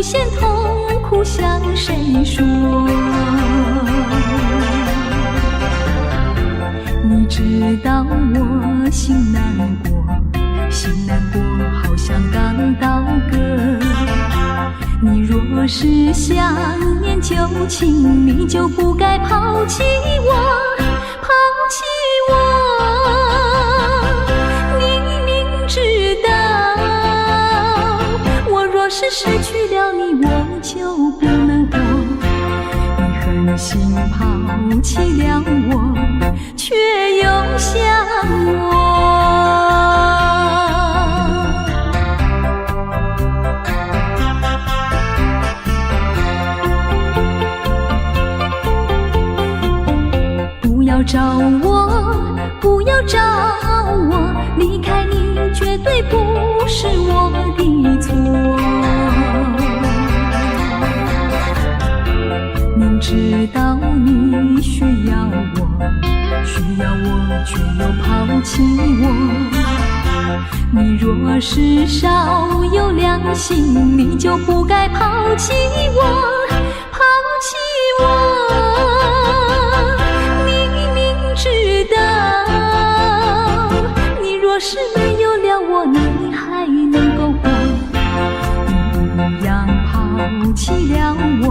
限痛苦向谁说？你知道我心难过，心难过好像刚到歌。你若是想念旧情，你就不该抛弃我，抛弃我。你明知道我若是失去了你，我就不能活。你狠心抛弃了我，却又想我。不要找我，不要找我，离开你绝对不是我的错。明知道你需要我，却又抛弃我。你若是少有良心，你就不该抛弃我，抛弃我。知道你若是没有了我，你还能够活。你一样抛弃了我，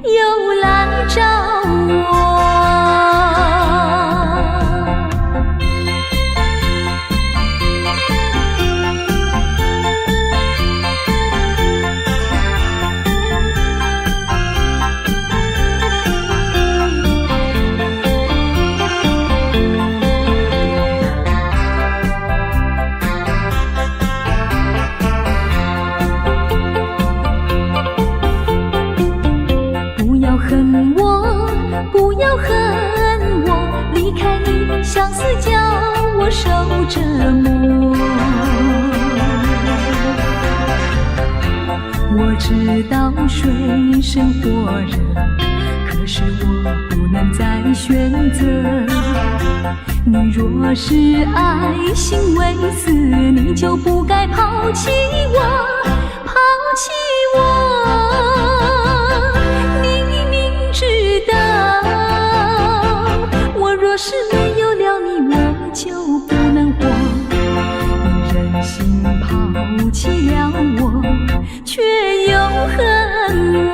又来找我。不要恨我，离开你相思叫我受折磨。我知道水深火热，可是我不能再选择。你若是爱心未死，你就不该抛弃我，抛弃我。若是没有了你，我就不能活。你忍心抛弃了我，却又恨我。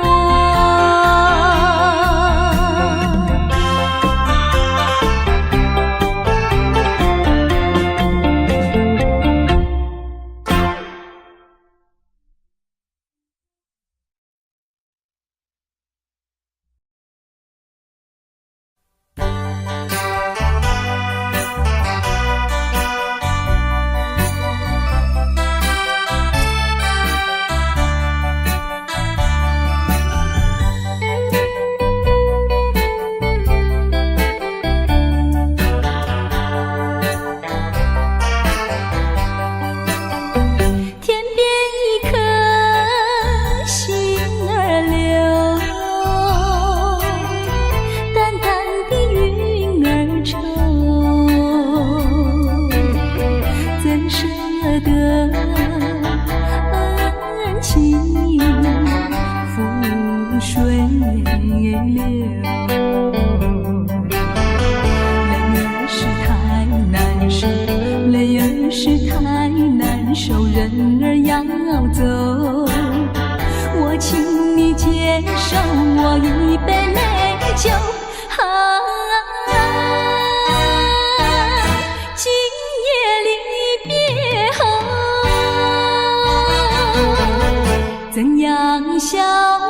怎样消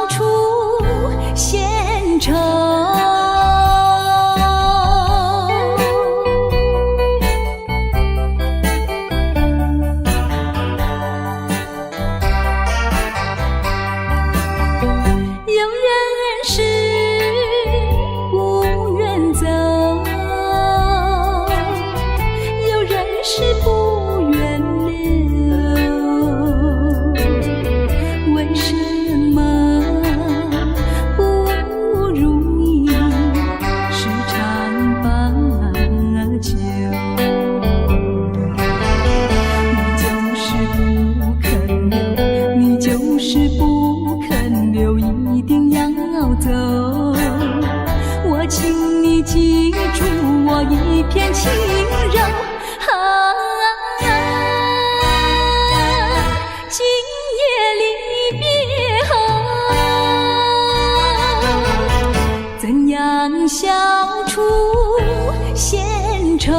除闲愁？有人是笑出闲愁。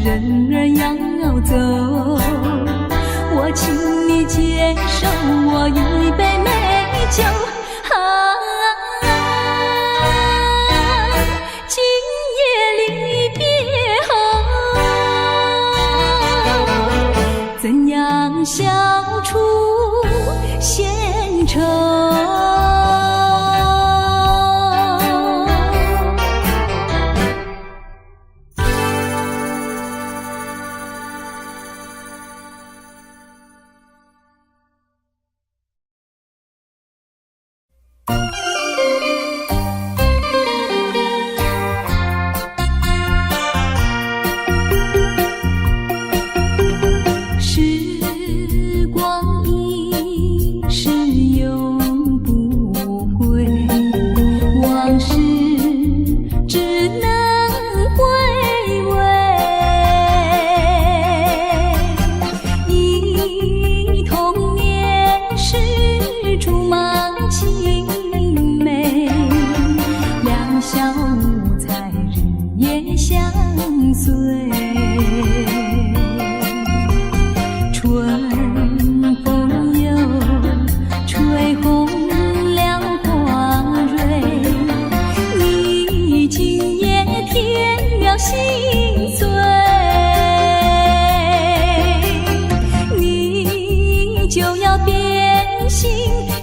人儿要走，我请你接受我一杯美酒。今夜离别后，怎样消除闲愁？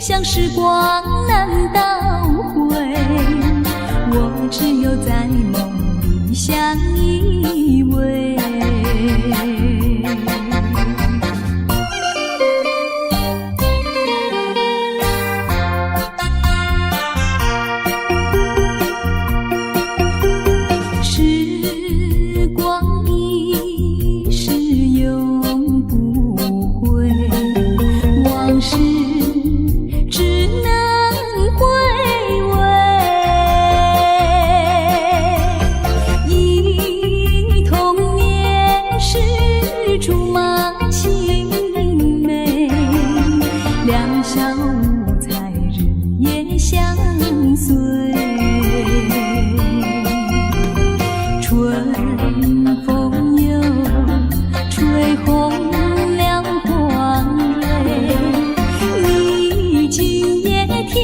像时光难倒回，我只有在梦里相依偎。时光一逝永不回，往事只能回味，忆童年时竹马青梅，两小无猜，日夜相随。春风又吹红了光蕊，你今夜添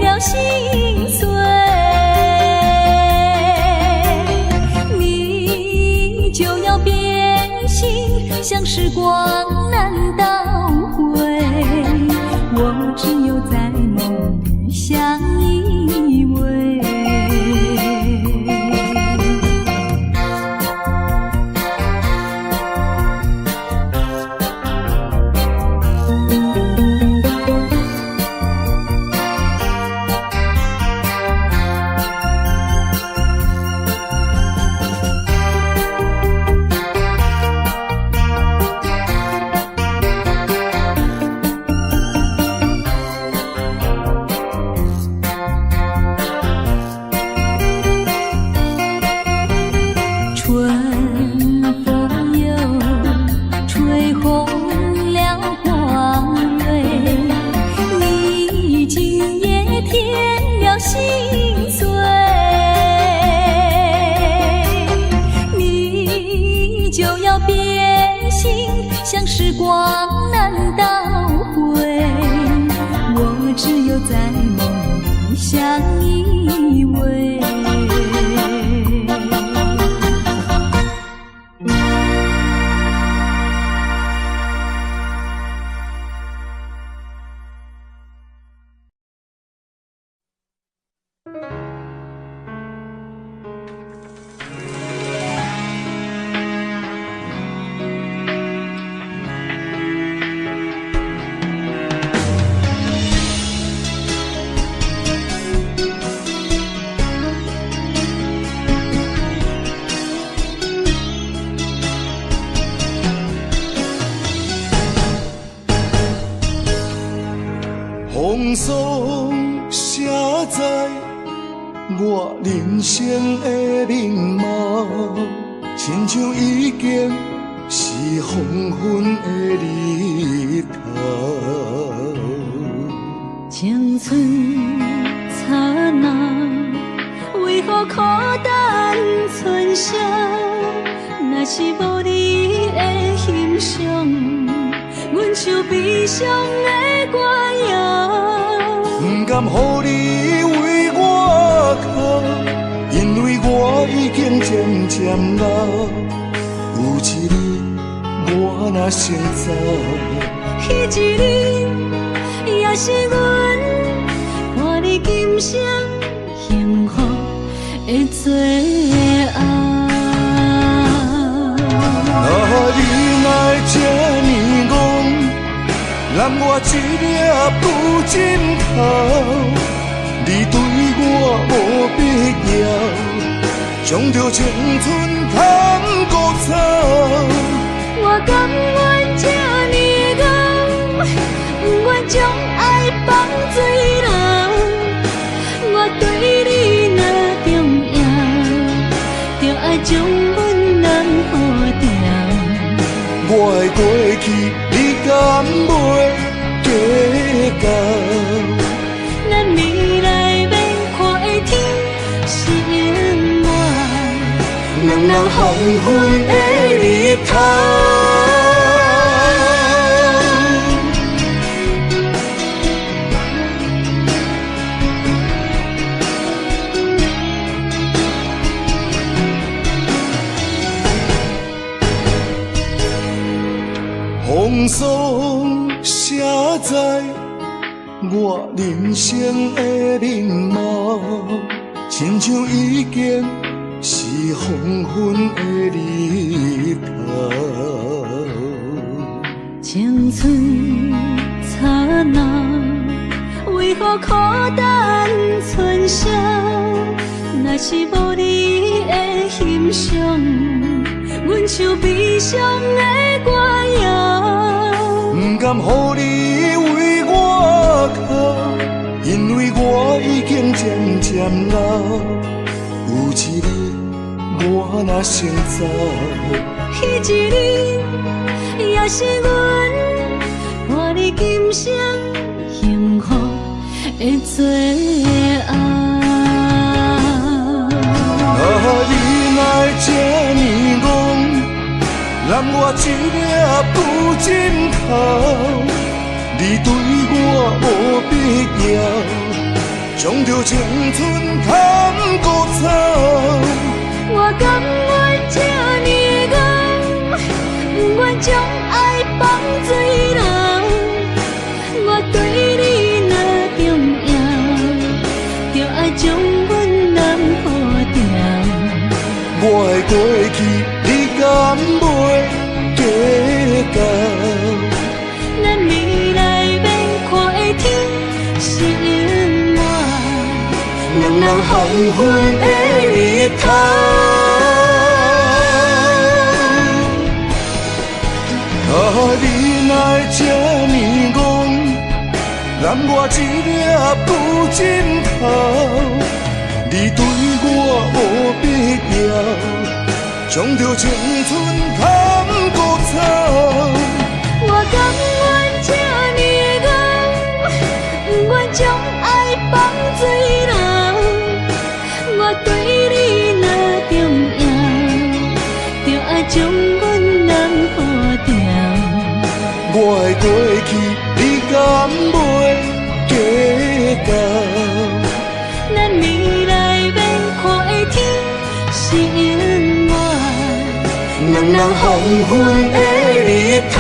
了心碎，你就要变心，像时光难倒回，我只有在梦里相依偎。春风又吹红了光蕊，你今夜添了心碎，你就要变心，像时光难倒回，我只有在梦里相依偎。人生的面貌，亲像已经是黄昏的日头。青春刹那，为何孤单存剩？若是无你的欣赏，阮像悲伤的歌谣。不甘予你为我哭，因为我已经渐渐老。有一日我若先走，彼一日也是阮伴你今生幸福的最后。啊，你哪会这呢戆，揽我一粒不枕头？你对我无必要，将着青春贪孤草。我甘愿这呢戆，不愿将爱放水流。我对你若重要，就爱将阮人付掉。我的过去，你敢袂计较？咱未来免看的天是永远，两人黄昏的日头。风霜写在我人生的面貌，亲像已经是黄昏的日头。青春刹那，为何孤单存剩？若是无你的欣赏，阮像悲伤的歌谣。不甘予你为我哭，因为我已经渐渐老。有一日我若先走，彼一日也是阮伴你今生幸福的最后。啊，你哪会这呢戆，揽我一粒不枕头？你对我无必要，将着青春贪孤草。我甘愿这呢戆，不愿将爱放水流。我对你若重要，就爱将阮人付掉。我的过去，你敢袂计较？咱未来免看的天是永远，两人黄昏的日头。啊，你哪会这呢戆，揽我一粒不枕头？你对我无必要，将着青春贪孤草。我甘愿这呢戆，不愿将爱放水流。我对你若重要，就爱将阮人付掉。我的过去，你敢袂计较？咱未来免看的天是永远，两人黄昏的日头。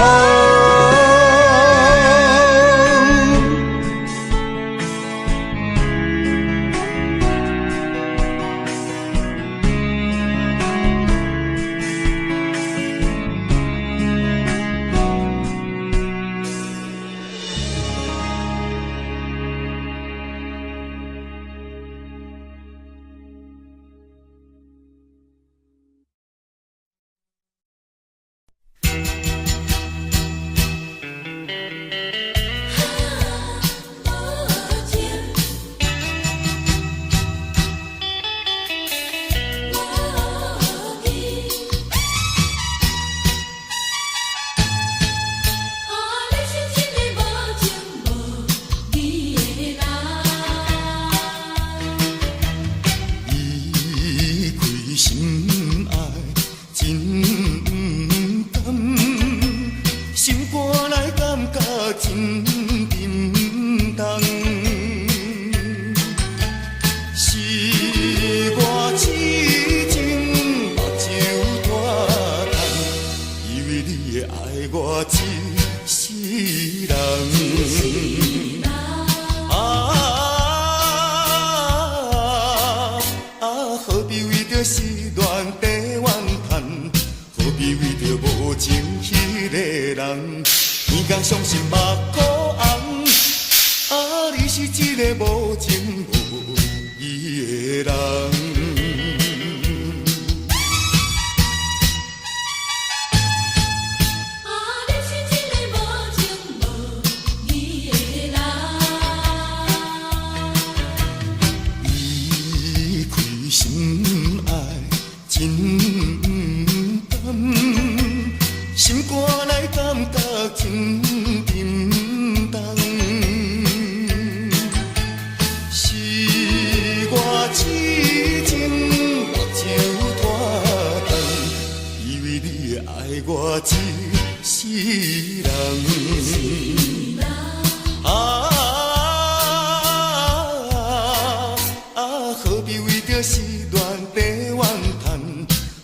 着失恋地怨叹？何必为着无情迄个人？天公伤心目眶红，啊，你是一个无情无义的人。心爱真淡，心肝内感觉真沉重。是我痴情目睭拖重，以为你会爱我一世人。何必为着失恋地怨叹？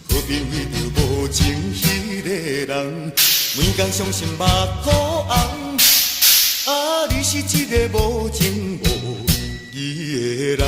何必为着无情迄个人？每天伤心目眶红，啊，你是一个无情无义的人。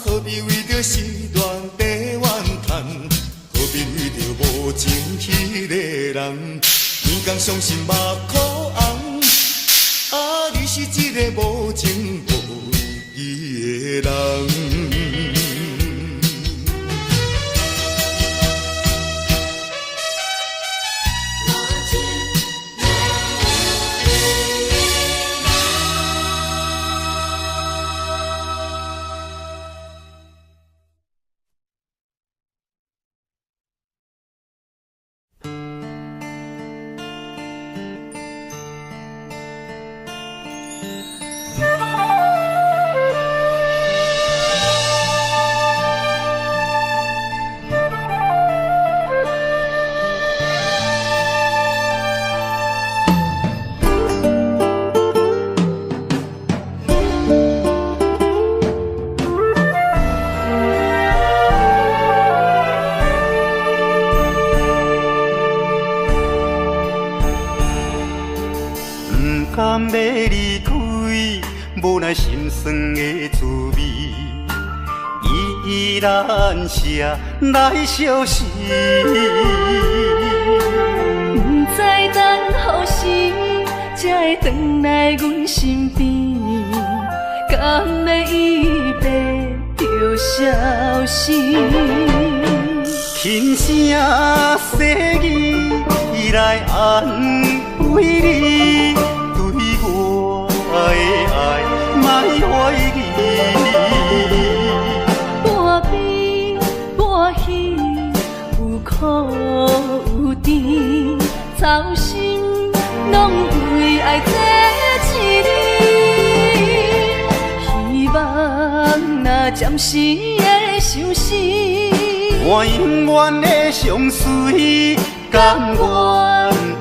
何必为着失恋地怨叹？何必为着无情迄个人？天公伤心目眶红，啊，你是一个无情无义的人。敢要离开，无奈心酸的滋味，依然写来相思。不知等何时才会回来阮身边，敢要一别就消失。轻声细语来安慰你。我的爱，莫怀疑。半悲半喜，有苦有甜，操心拢为爱这一日。希望若暂时的相思，我永远的相随，甘愿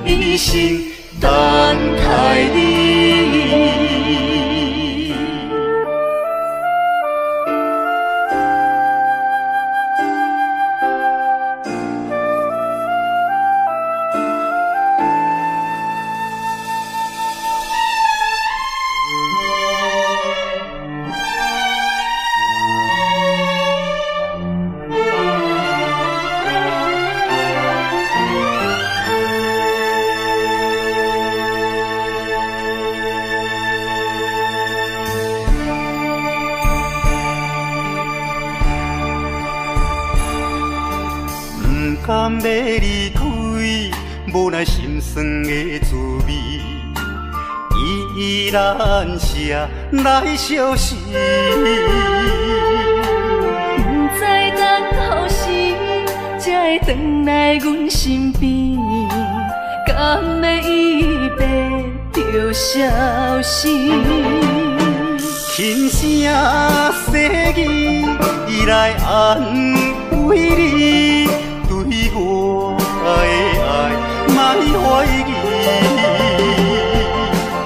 一生等待你。敢要离开，无奈心酸的滋味，依然写来相思。不知等何时才会回来阮身边，敢要一别就消失。轻声细来安慰你，对我的爱莫怀疑。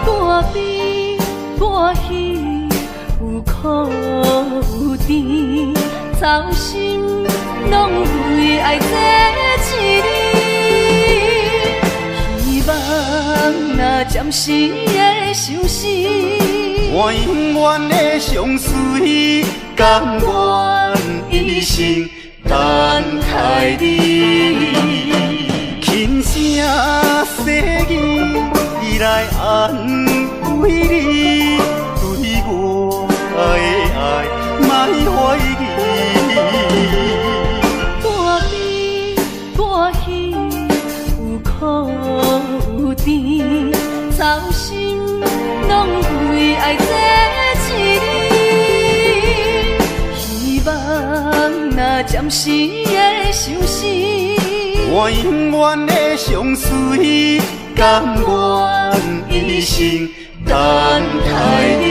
半悲半喜，有苦有甜，操心拢为爱这一日。希望若暂时的相思，我永远的相随，甘愿一生等待你。轻声细语来安慰你，对我的爱莫怀疑。半悲半喜，有苦有甜，操心拢为爱这一日。希望若暂时的相思，我永远的相随，甘愿一生等待你。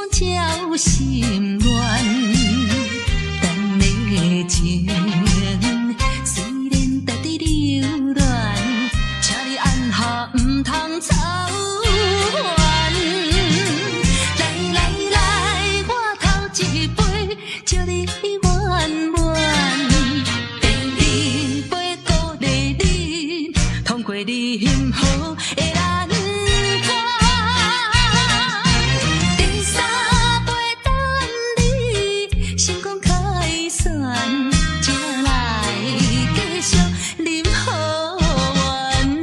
风照心乱。咱的情虽然值得留恋，请你按下唔通操烦。来来来，我头一杯，祝你圆满。第二杯鼓励你，通过你幸福的难关。第三杯等你成功开选，才来继续饮好运。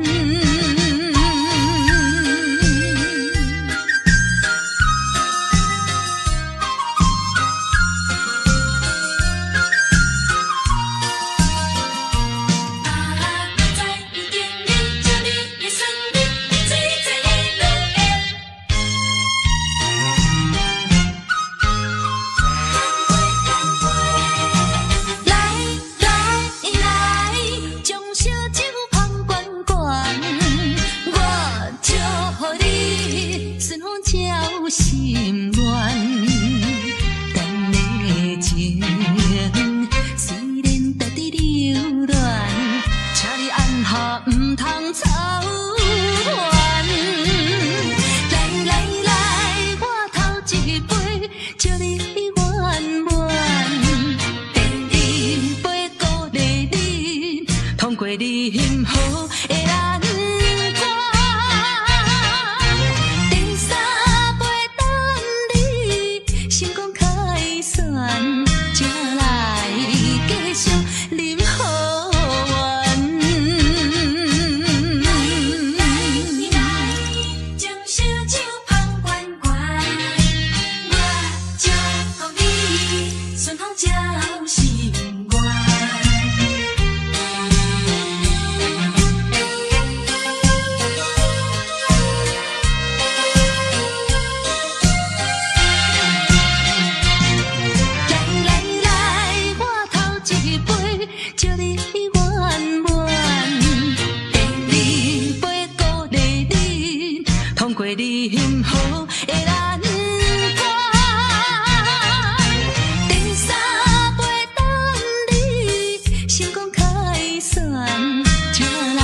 心乱，咱的情虽然值得留恋，请你按下唔通操烦。来来来，我头一杯，祝你圆满。第二杯鼓励你，通过你幸福的难关。成功开选，才来继续饮好运。来将烧酒捧悬悬，我祝福你顺风照心愿。祝你圆满，第二杯鼓励你，通过你幸福的难关。第三杯等你成功开选，才来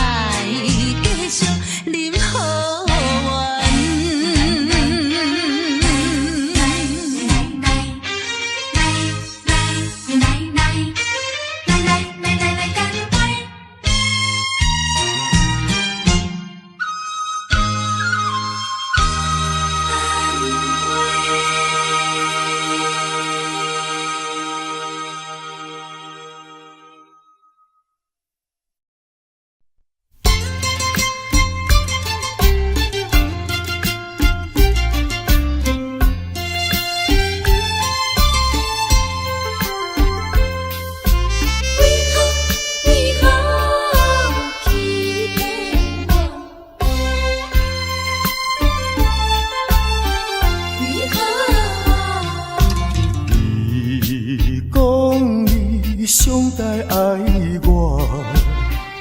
继续饮好运。上台爱我，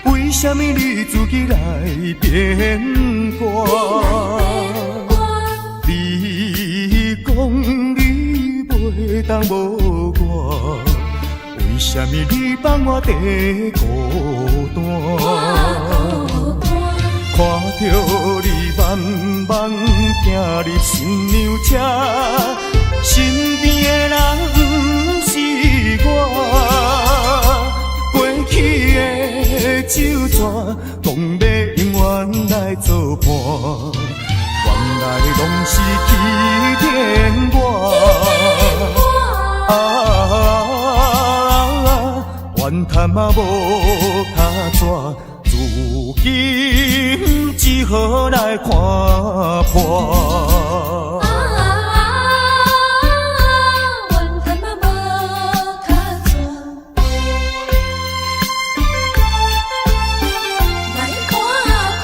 为什么你自己来变卦？你讲你袂当无我，为什么你放我地孤单？看着你慢慢行入新娘车，身边的人不是我，过去的酒泉讲要永远来作伴，原来拢是欺骗我。怨叹嘛无卡纸。如今只好来看破。怨叹嘛无卡纸，来看破。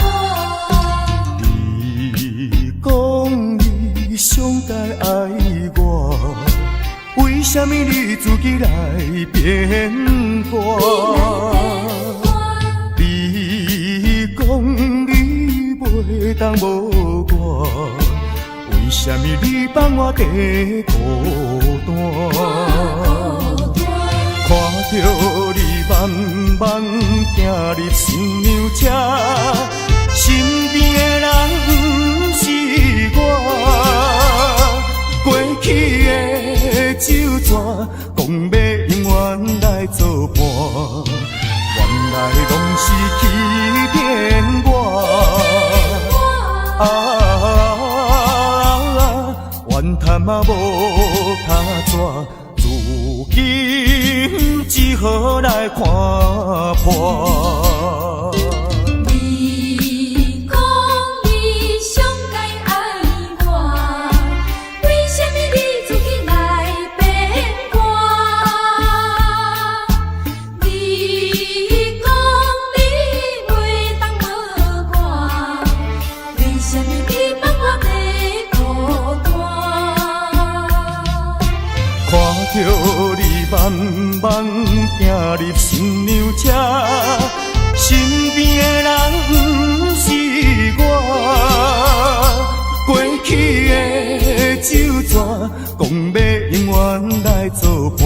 你讲你上台爱我，为什么你自己来变卦？你讲你袂当无我，为什么你放我在孤单？看着你慢慢行入新娘车，身边的人不是我，过去的酒泉讲要永远来作伴，原来拢是欺骗我。怨叹嘛无卡纸，如今只好来看破。你讲你上该爱我，为什么你自己来变卦？你讲你袂当无我，为什么你放我在孤单？看着你慢慢行入新娘车，身边的人不是我，过去的酒泉讲要永远来作伴，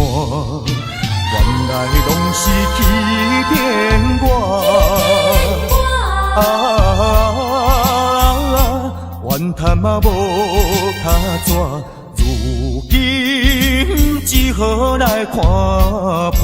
原来拢是欺骗我。怨叹嘛无卡纸，如今只好来看破。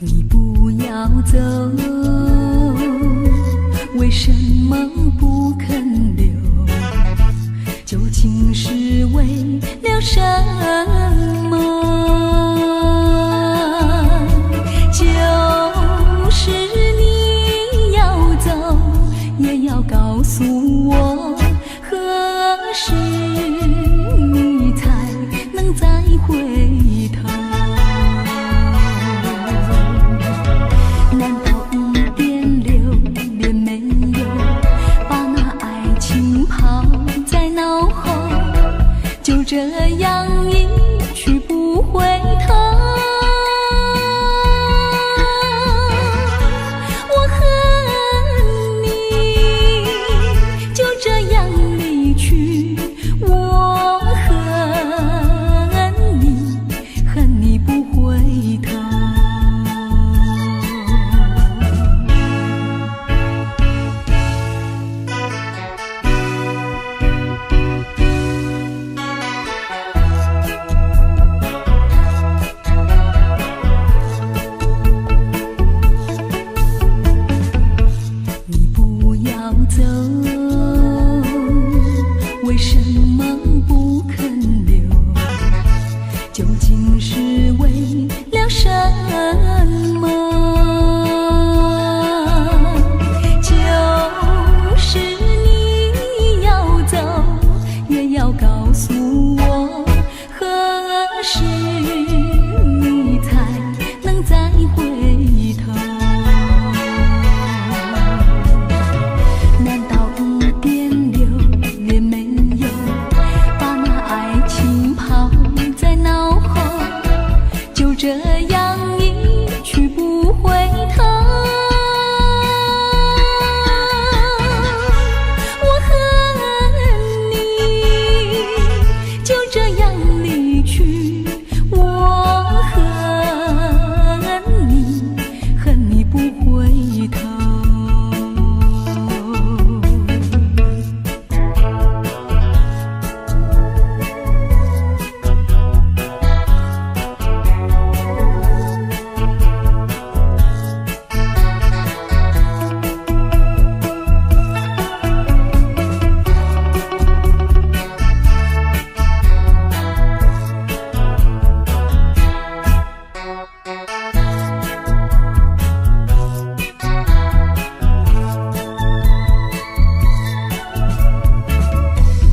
你不要走，为什么不肯留？究竟是为了什么？就是你要走，也要告诉我，何时你才能再回头？难道一点留恋没有，把那爱情抛在脑后，就这样一去不回头？我恨你就这样离去，我恨你不回头。你不要走，为什么不肯留？究竟是为了什么？就是你要走，也要告诉我，何时你才能再回头？难道一点留恋没有，把那爱情抛在脑后，就这样一去不回头？我恨你就这样离去，我恨你不回头。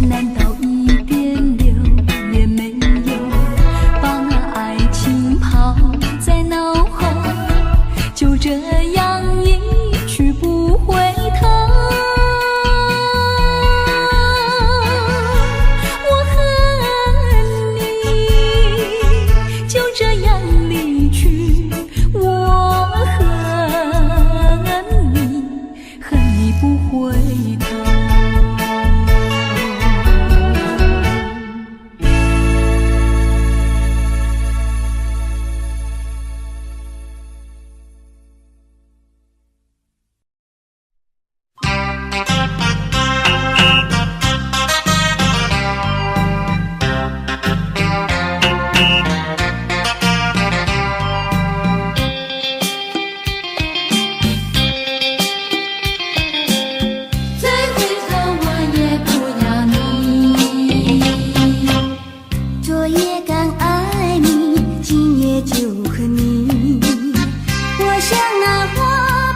难道一点留恋没有，把那爱情抛在脑后，就这样一去不回头？我恨你就这样离去，我恨你不回头。再回头我也不要你，昨夜刚爱你，今夜就恨你。我像那花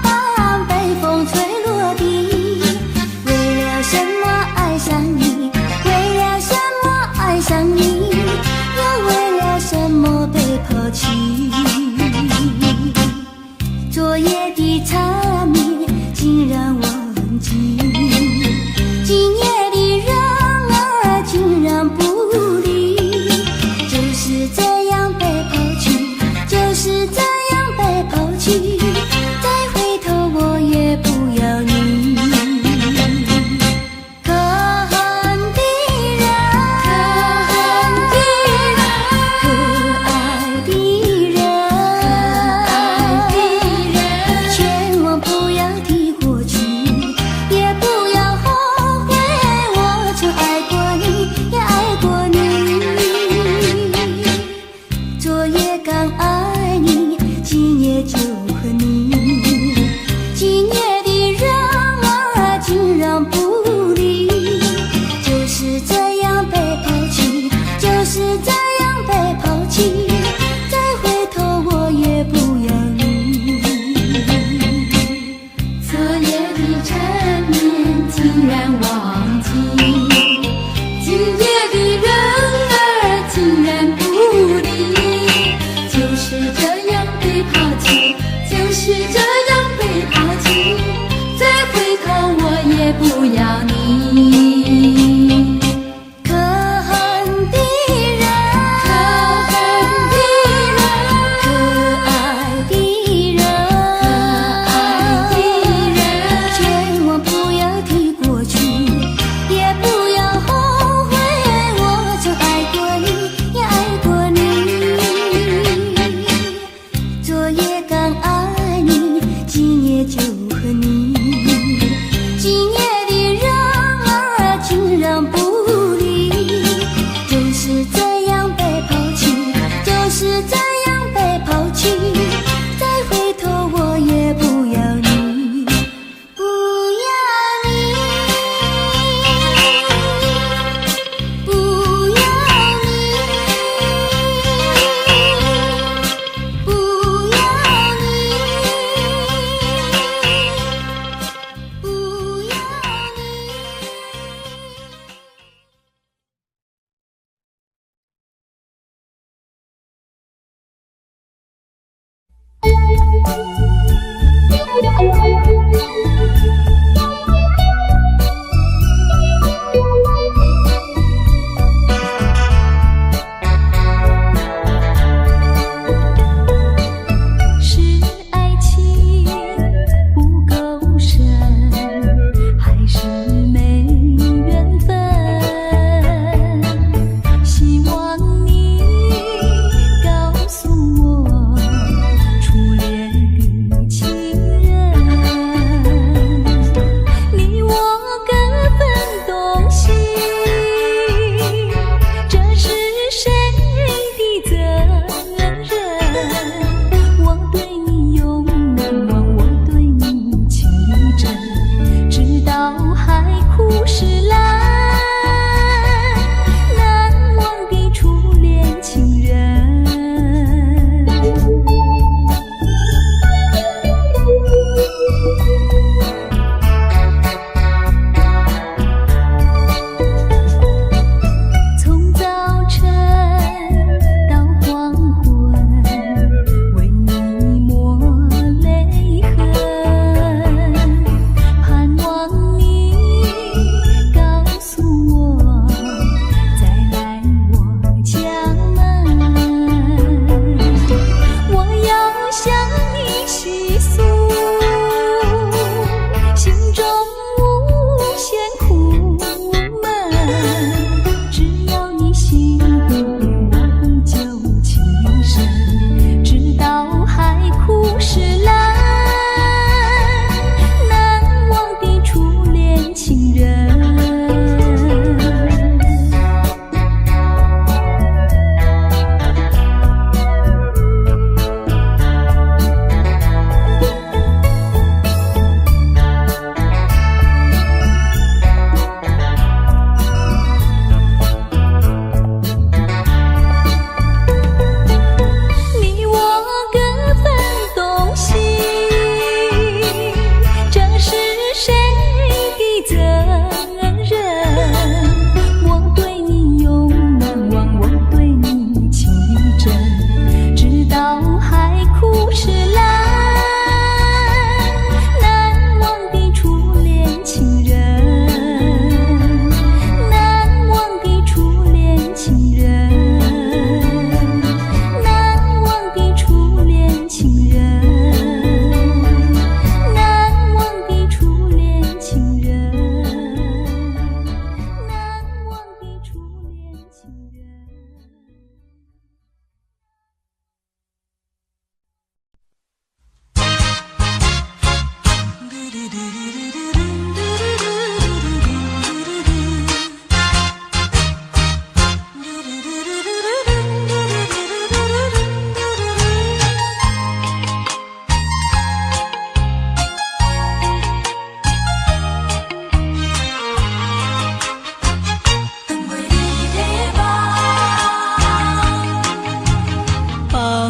瓣被风吹落地，为了什么爱上你？为了什么爱上你？又为了什么被抛弃？昨夜的缠绵竟让我忘记，今夜的人儿竟然不理，就是这样被抛弃，就是昨夜刚爱你，今夜就和你。今夜的人儿竟然不理，就是这样被抛弃，就是这样被抛弃。再回头我也不要你。昨夜的缠绵竟然忘记，今夜的人儿竟然不理，就是这样被抛弃，就是这样被抛弃，再回头我也不要你。可恨的人，可恨的人，可爱的人，可爱的人，千万不要提过去，也不要后悔，我曾爱过你，也爱过你。昨夜刚爱你，今夜就和你。今夜的人儿竟然不理，就是这样被抛弃，就是这样被抛弃。再回头我也不要你，不要你，不要你，不要你，不要你。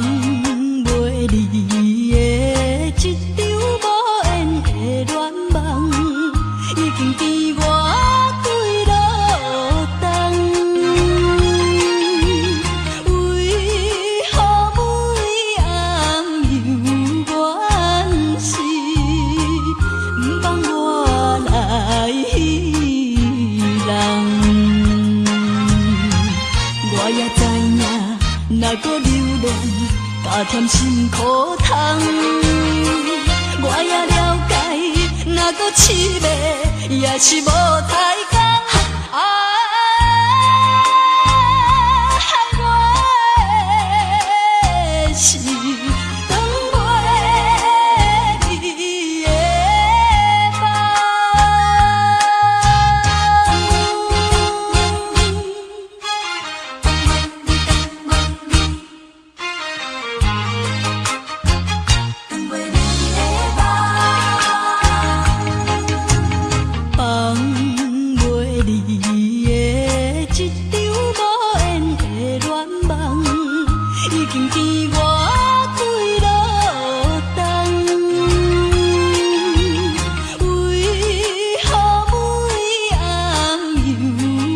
放袂离的一场无缘的恋梦，已经变我规路灯。为何每暗犹原是不放我来彼人？我也知影，若搁留恋，加添心苦痛。我也了解，若搁痴迷，也是无太工。害我的是等袂你的梦。放袂离的一场无缘的恋梦，已经变我规路灯。为何每暗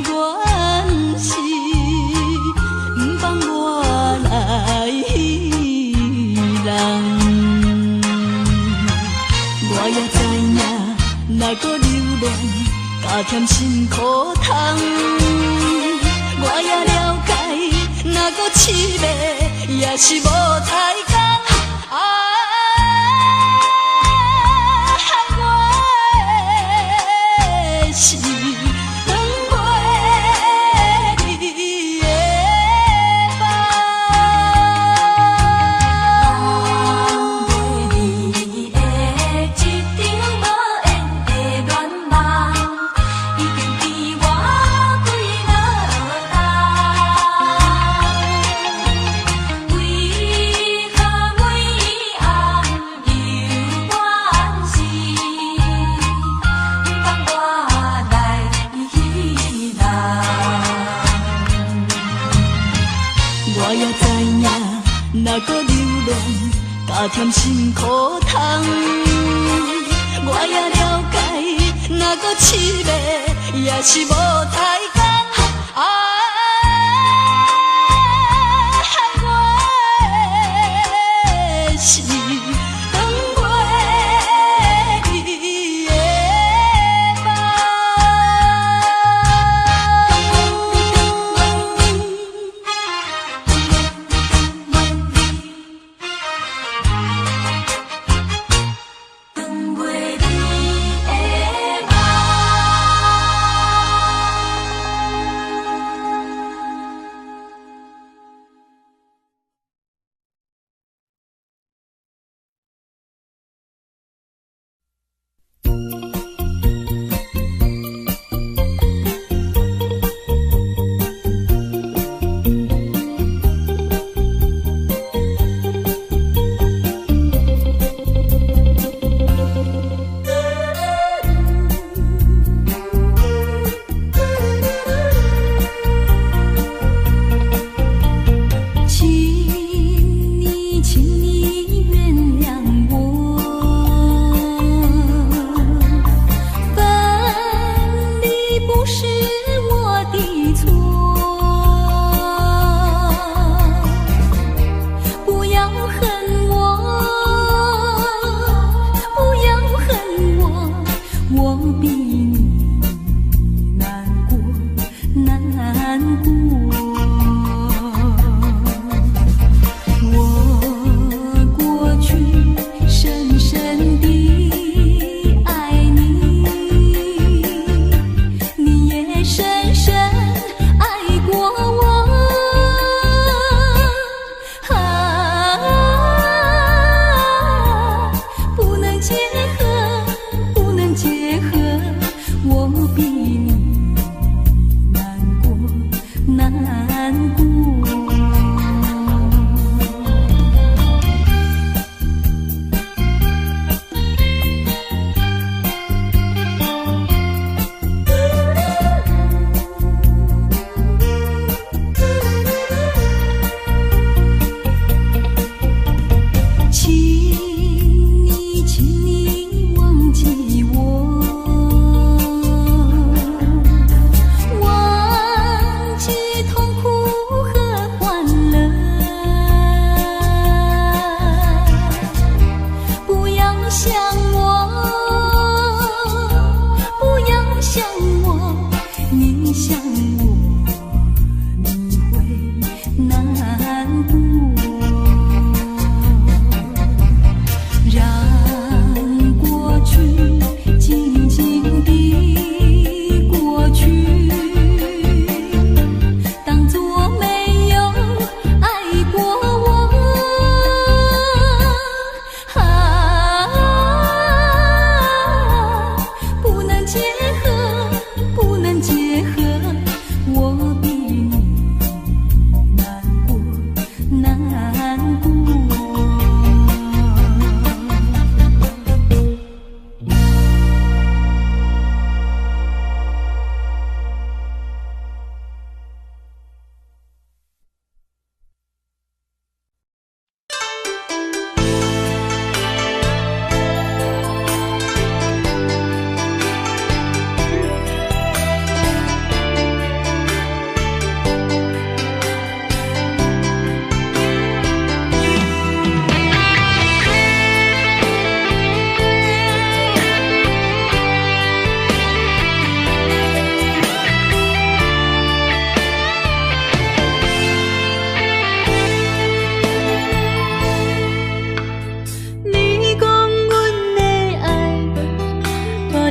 犹原是不放我来彼人？我也知影，若搁留恋，加添心苦痛。我也了解，若搁痴迷，也是无太工。害我的是等袂你的梦。放袂离的一场无缘的恋梦，已经变我规路灯。为何每暗犹原是不放我来彼人？我也知影，若搁留恋，加添心苦痛。我也了解，若搁痴迷，也是无太工。害我的是等袂你的梦。等袂你的梦。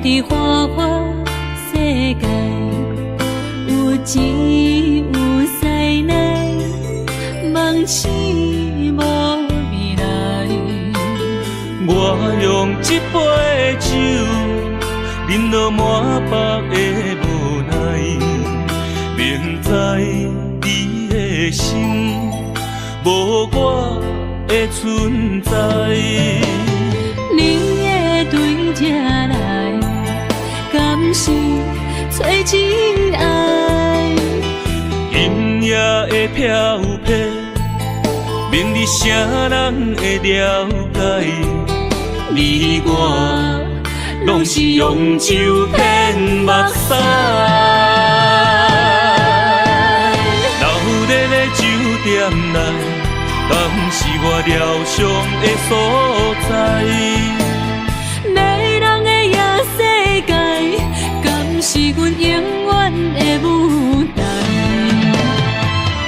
伫花花世界，有钱有西来，梦醒无未来。我用一杯酒，饮落满腹的无奈，明知你的心无我的存在。你的对这来，敢是找真爱？音乐的飘飘，明日啥人会了解？你我拢是用酒骗目屎，流热的酒店内，敢是我疗伤的所在？迷人的夜世界，敢是阮永远的舞台？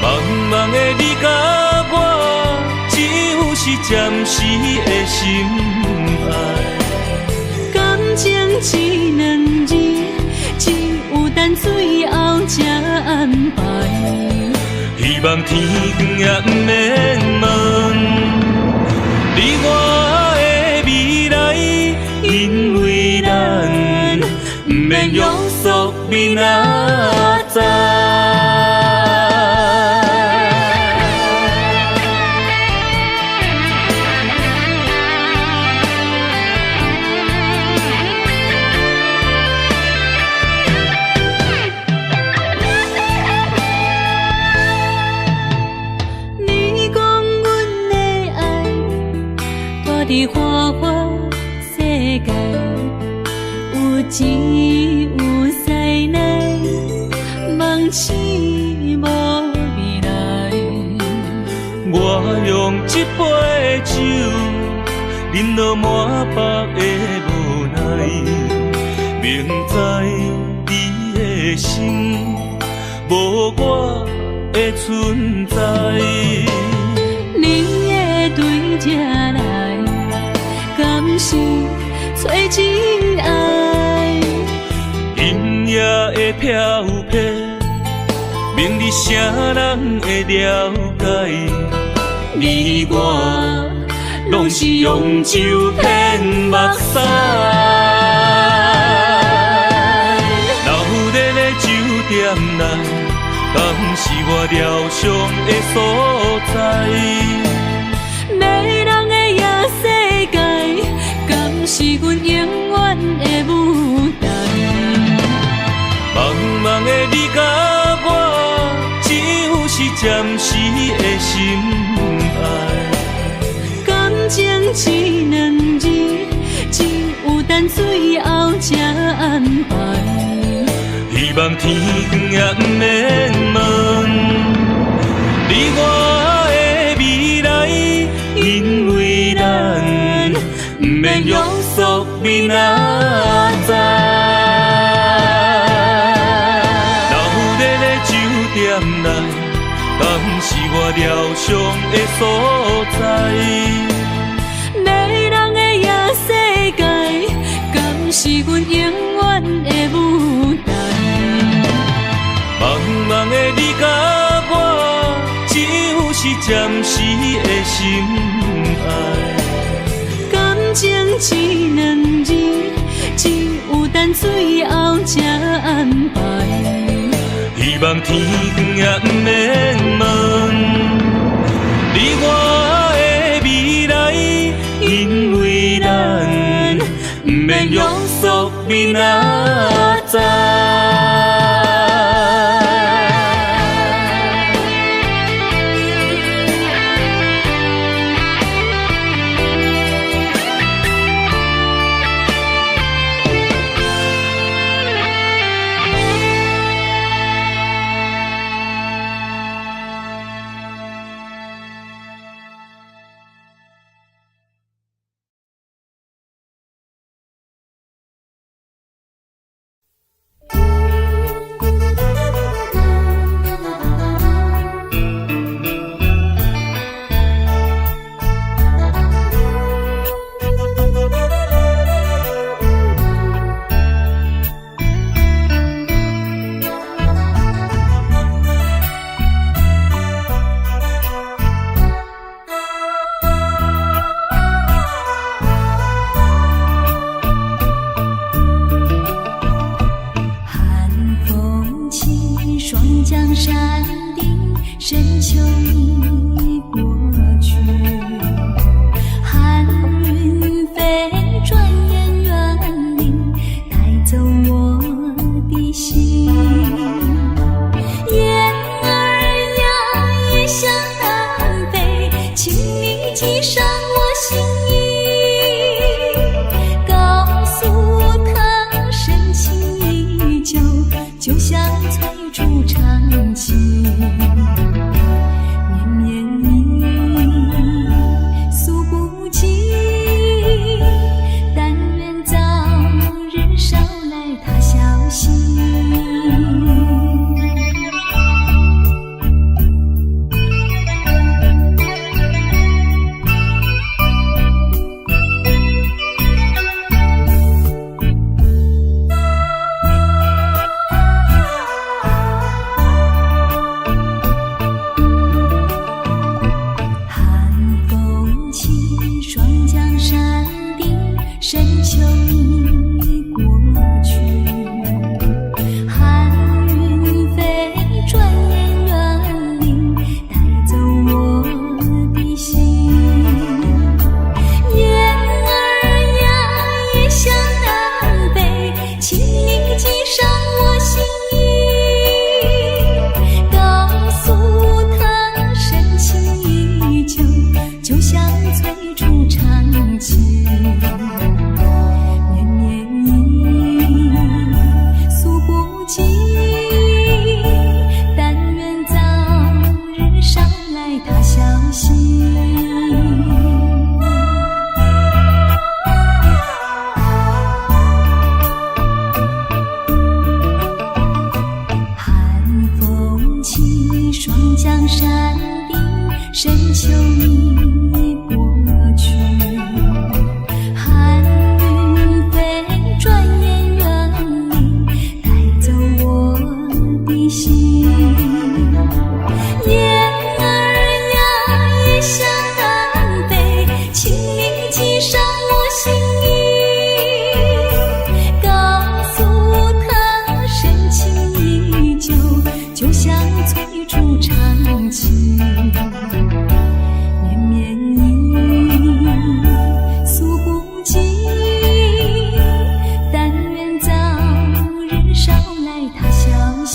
茫茫的你甲我，只有是暂时的心爱。感情只两字，只有等最后才安排。希望天光也不免问你我的未来，因为咱不免约束明仔载。你讲阮的爱，住伫花花世界，有钱有西来，梦醒无未来。我用一杯酒，饮落满腹的无奈，明知你的心无我的存在。你的对这来，敢是找真爱？音乐的飘飘，明日啥人会了解？你我拢是用酒骗目屎，流热的酒店内，敢是我疗伤的所在？迷人的夜世界，敢是阮永远的舞台？茫茫的你甲我，只有是暂时的心爱。感情只两字，只有等最后才安排。希望天光也不免问你我的未来，因为咱不免约束明仔载。流热的酒店内，敢是我疗伤的所在？迷人的夜世界，敢是阮永远的舞台？茫茫的你甲我，只有是暂时的心爱。感情只两字，只有等最后才安排。希望天光也不免问你我的未来，因为咱不免约束明仔载。记上我心意，告诉他深情依旧，就像翠竹长青。绵绵意诉不尽，但愿早日捎来他消息。深秋已过去，寒云飞，转眼远离，带走我的心。雁儿呀，也向南飞，请你记上我心意，告诉他深情依旧，就像翠竹长青。江山顶，深秋已过去，寒云飞，转眼远离，带走我的心。雁儿呀，也向南飞，请你记上我心意，告诉他深情依旧，就像翠竹长青。绵绵意诉不尽，但愿早日捎来他消息。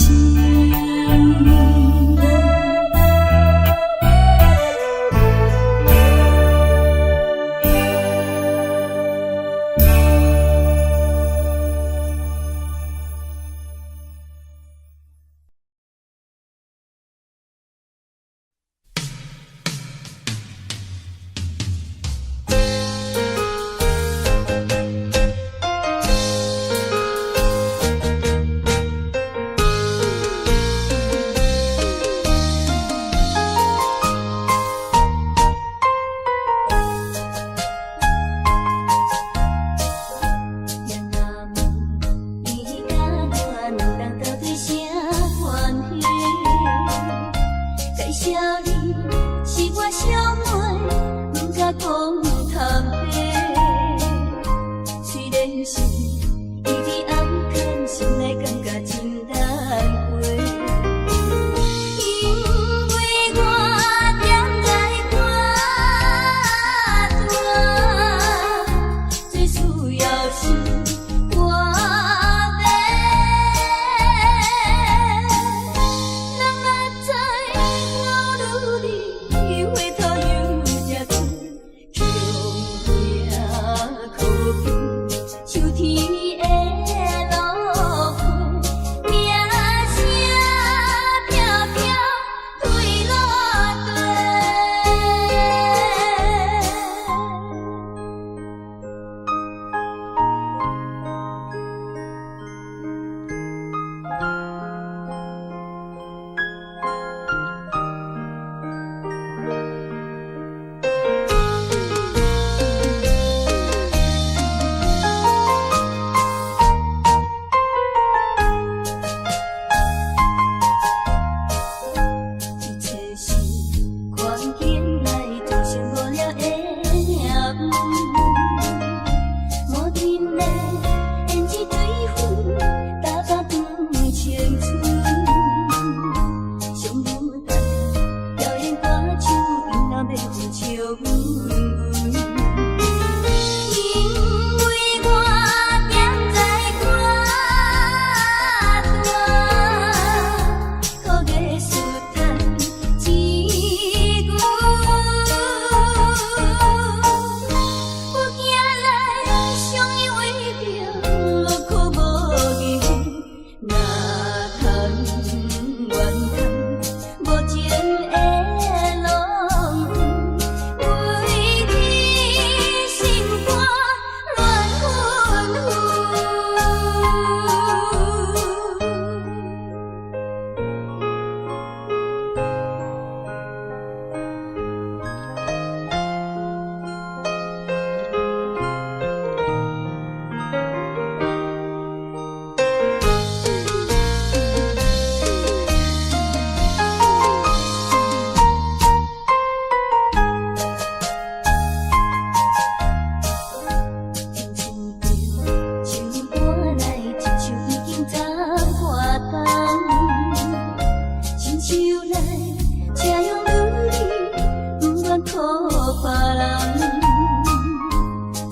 别人。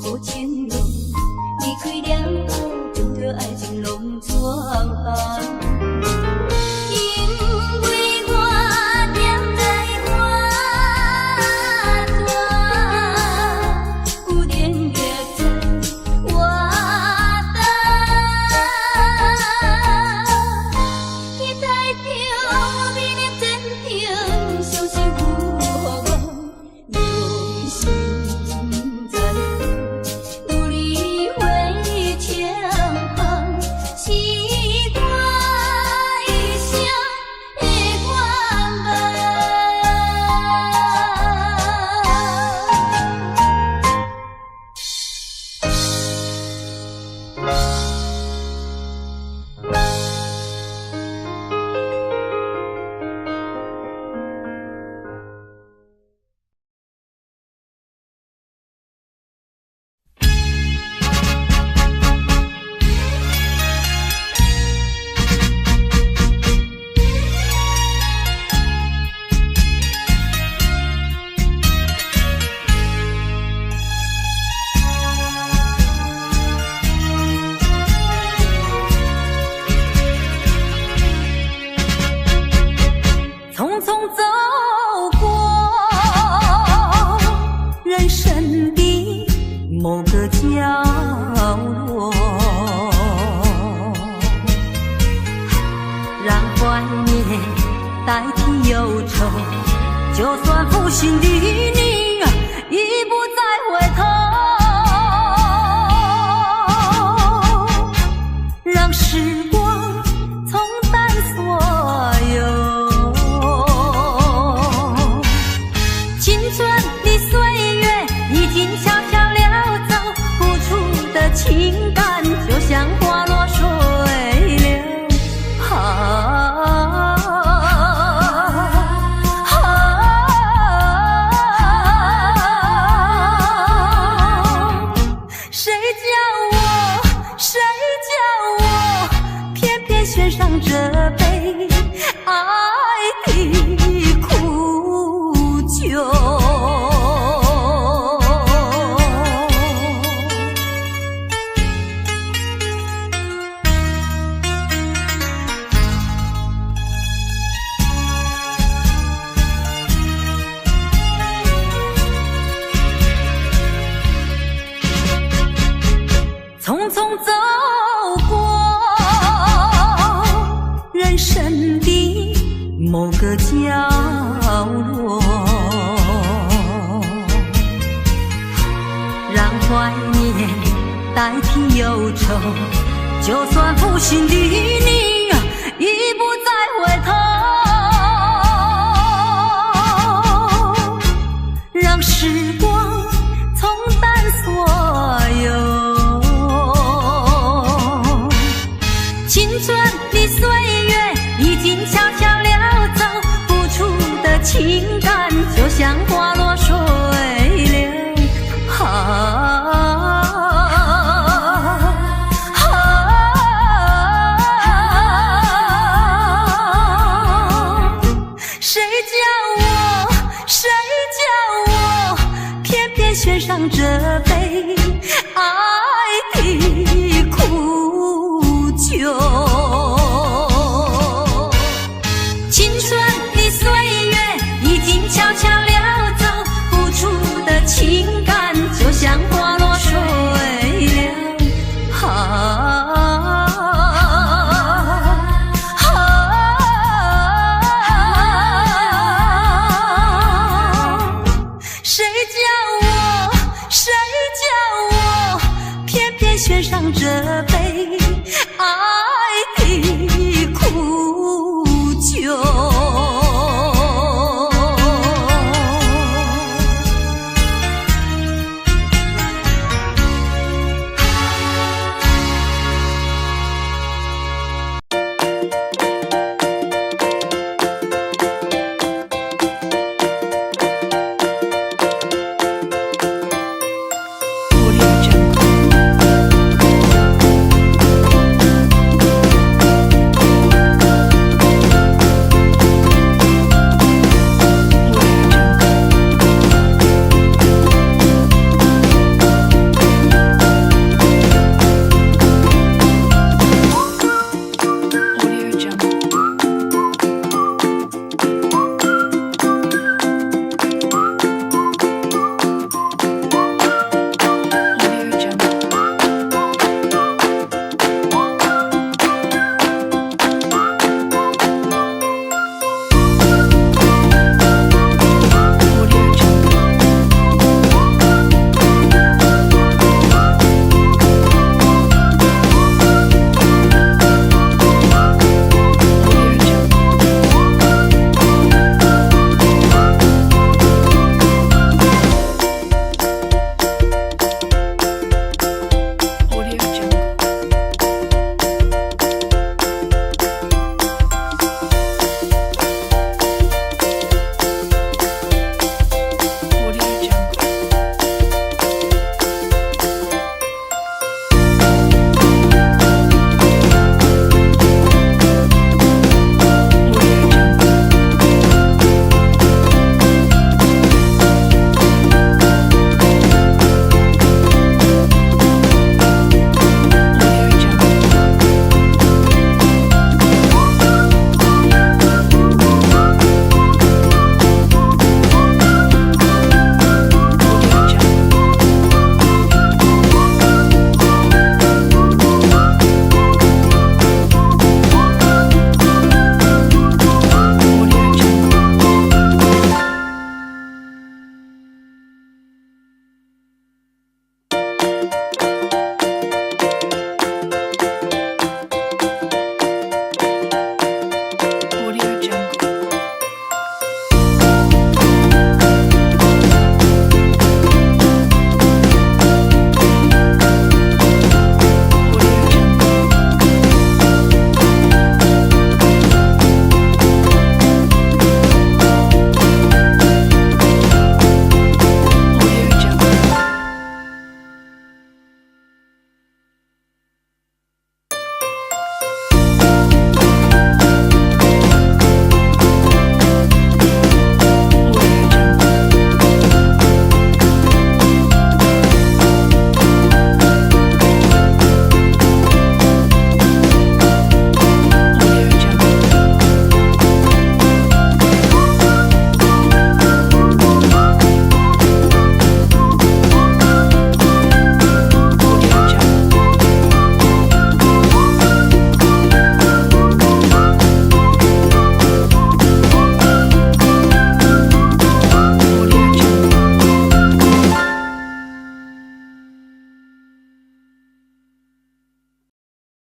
无情路离开了后，碰到爱情拢转行。因为我踮在花朵，有点月在我等。期待着美丽真情，相信有予望，用心在努力为前行，是我一生的愿望。匆匆走过人生的某个角落，让怀念代替忧愁，就算负心的你已不再回头，让时光冲淡所有。青春的岁月已经悄悄溜走，付出的情感就像花落水流。谁叫我偏偏选上这杯爱的苦酒。匆匆走过人生的某个角落，让怀念代替忧愁，就算负心的你已不再回头，让时光冲淡所有。青春的岁月已经悄悄溜走，付出的情感就像花落水流。谁叫我偏偏选上这杯爱的苦酒。青春的岁月已经悄悄溜走，付出的情感就像花落水流。谁叫我偏偏选上这杯爱